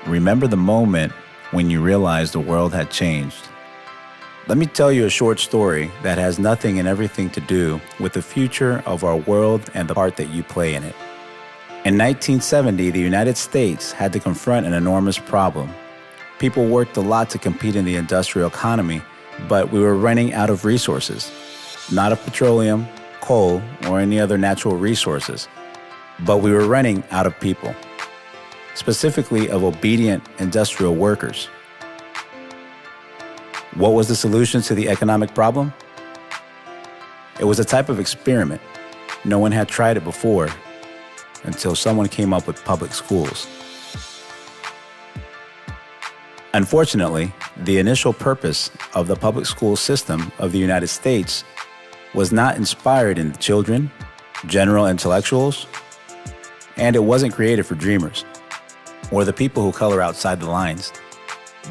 remember the moment when you realized the world had changed. Let me tell you a short story that has nothing and everything to do with the future of our world and the part that you play in it. In 1970, the United States had to confront an enormous problem. People worked a lot to compete in the industrial economy, but we were running out of resources. Not of petroleum, coal, or any other natural resources, but we were running out of people, specifically of obedient industrial workers. What was the solution to the economic problem? It was a type of experiment. No one had tried it before until someone came up with public schools. Unfortunately, the initial purpose of the public school system of the United States was not inspired in children, general intellectuals, and it wasn't created for dreamers or the people who color outside the lines,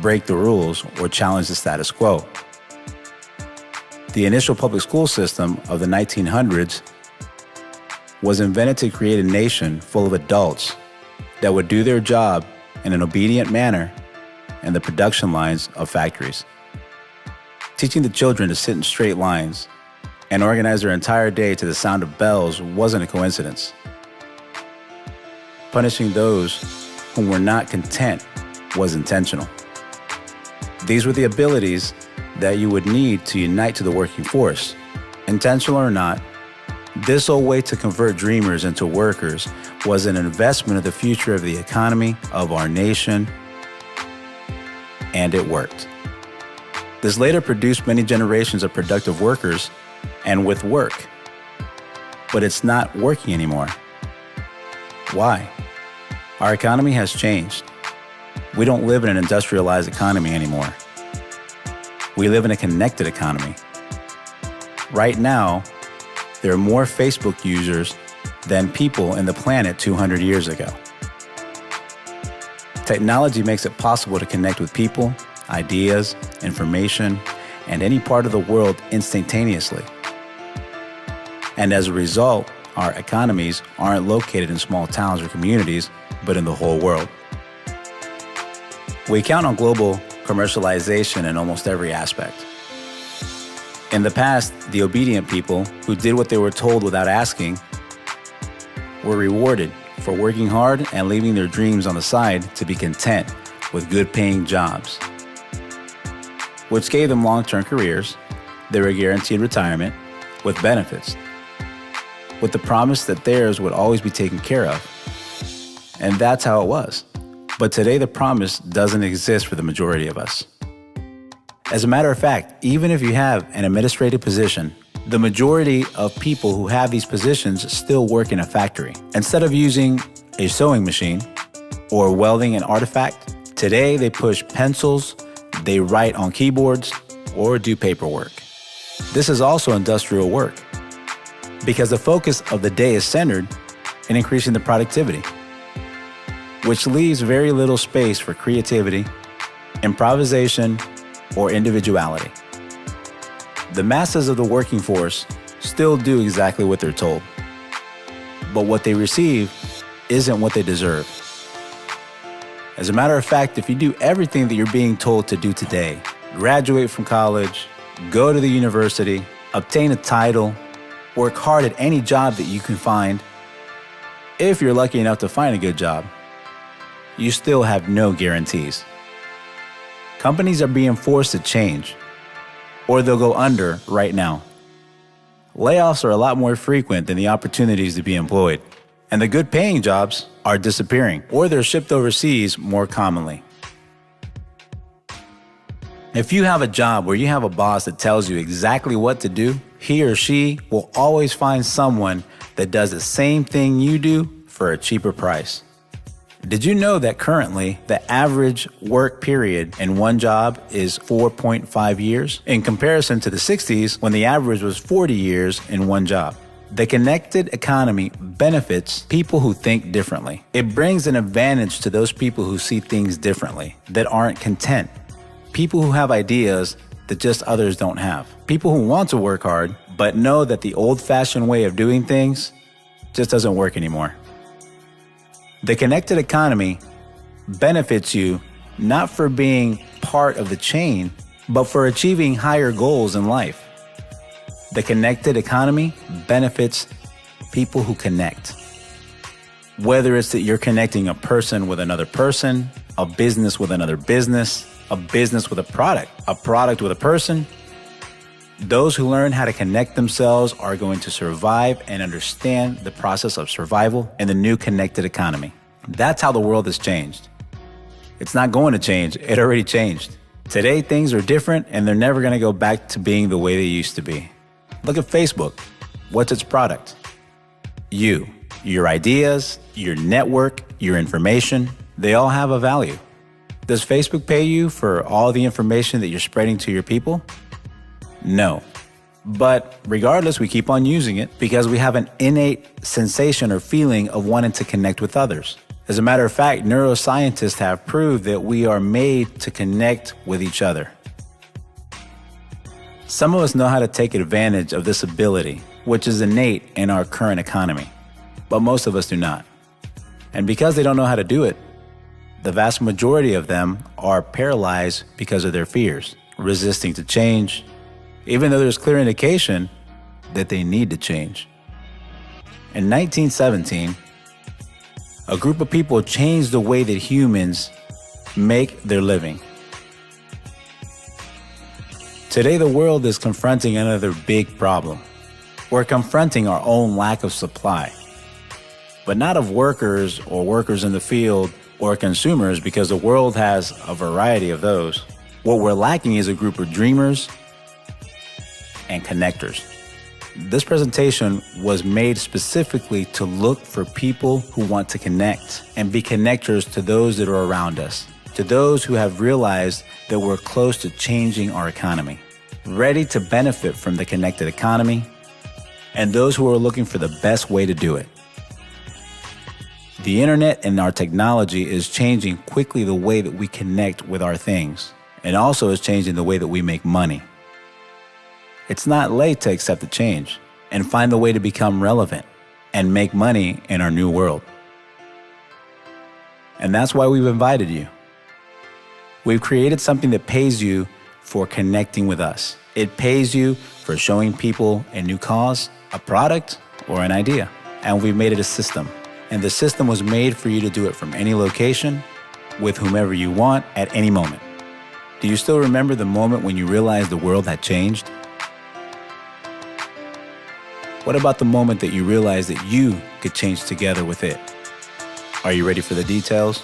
break the rules, or challenge the status quo. The initial public school system of the 1900s was invented to create a nation full of adults that would do their job in an obedient manner in the production lines of factories. Teaching the children to sit in straight lines and organize their entire day to the sound of bells wasn't a coincidence. Punishing those who were not content was intentional. These were the abilities that you would need to unite to the working force. Intentional or not, this old way to convert dreamers into workers was an investment of the future of the economy of our nation, and it worked. This later produced many generations of productive workers and with work, but it's not working anymore. Why? Our economy has changed. We don't live in an industrialized economy anymore. We live in a connected economy. Right now, there are more Facebook users than people in the planet 200 years ago. Technology makes it possible to connect with people, ideas, information, and any part of the world instantaneously. And as a result, our economies aren't located in small towns or communities, but in the whole world. We count on global commercialization in almost every aspect. In the past, the obedient people who did what they were told without asking were rewarded for working hard and leaving their dreams on the side to be content with good-paying jobs, which gave them long-term careers. They were guaranteed retirement with benefits, with the promise that theirs would always be taken care of. And that's how it was. But today, the promise doesn't exist for the majority of us. As a matter of fact, even if you have an administrative position, the majority of people who have these positions still work in a factory. Instead of using a sewing machine or welding an artifact, today they push pencils, they write on keyboards, or do paperwork. This is also industrial work because the focus of the day is centered in increasing the productivity, which leaves very little space for creativity, improvisation, or individuality. The masses of the working force still do exactly what they're told, but what they receive isn't what they deserve. As a matter of fact, if you do everything that you're being told to do today, graduate from college, go to the university, obtain a title, work hard at any job that you can find, if you're lucky enough to find a good job, you still have no guarantees. Companies are being forced to change, or they'll go under right now. Layoffs are a lot more frequent than the opportunities to be employed, and the good-paying jobs are disappearing, or they're shipped overseas more commonly. If you have a job where you have a boss that tells you exactly what to do, he or she will always find someone that does the same thing you do for a cheaper price. Did you know that currently the average work period in one job is 4.5 years in comparison to the 60s when the average was 40 years in one job? The connected economy benefits people who think differently. It brings an advantage to those people who see things differently, that aren't content. People who have ideas that just others don't have. People who want to work hard, but know that the old-fashioned way of doing things just doesn't work anymore. The connected economy benefits you not for being part of the chain, but for achieving higher goals in life. The connected economy benefits people who connect. Whether it's that you're connecting a person with another person, a business with another business, a business with a product with a person, those who learn how to connect themselves are going to survive and understand the process of survival in the new connected economy. That's how the world has changed. It's not going to change. It already changed. Today, things are different, and they're never going to go back to being the way they used to be. Look at Facebook. What's its product? You. Your ideas, your network, your information, they all have a value. Does Facebook pay you for all the information that you're spreading to your people? No. But regardless, we keep on using it because we have an innate sensation or feeling of wanting to connect with others. As a matter of fact, neuroscientists have proved that we are made to connect with each other. Some of us know how to take advantage of this ability, which is innate in our current economy, but most of us do not. And because they don't know how to do it, the vast majority of them are paralyzed because of their fears, resisting to change, even though there's clear indication that they need to change. In 1917, a group of people changed the way that humans make their living. Today, the world is confronting another big problem. We're confronting our own lack of supply, but not of workers or workers in the field or consumers, because the world has a variety of those. What we're lacking is a group of dreamers and connectors. This presentation was made specifically to look for people who want to connect and be connectors to those that are around us, to those who have realized that we're close to changing our economy, ready to benefit from the connected economy, and those who are looking for the best way to do it. The internet and our technology is changing quickly the way that we connect with our things, and also is changing the way that we make money. It's not late to accept the change and find the way to become relevant and make money in our new world. And that's why we've invited you. We've created something that pays you for connecting with us. It pays you for showing people a new cause, a product, or an idea. And we've made it a system. And the system was made for you to do it from any location, with whomever you want, at any moment. Do you still remember the moment when you realized the world had changed? What about the moment that you realized that you could change together with it? Are you ready for the details?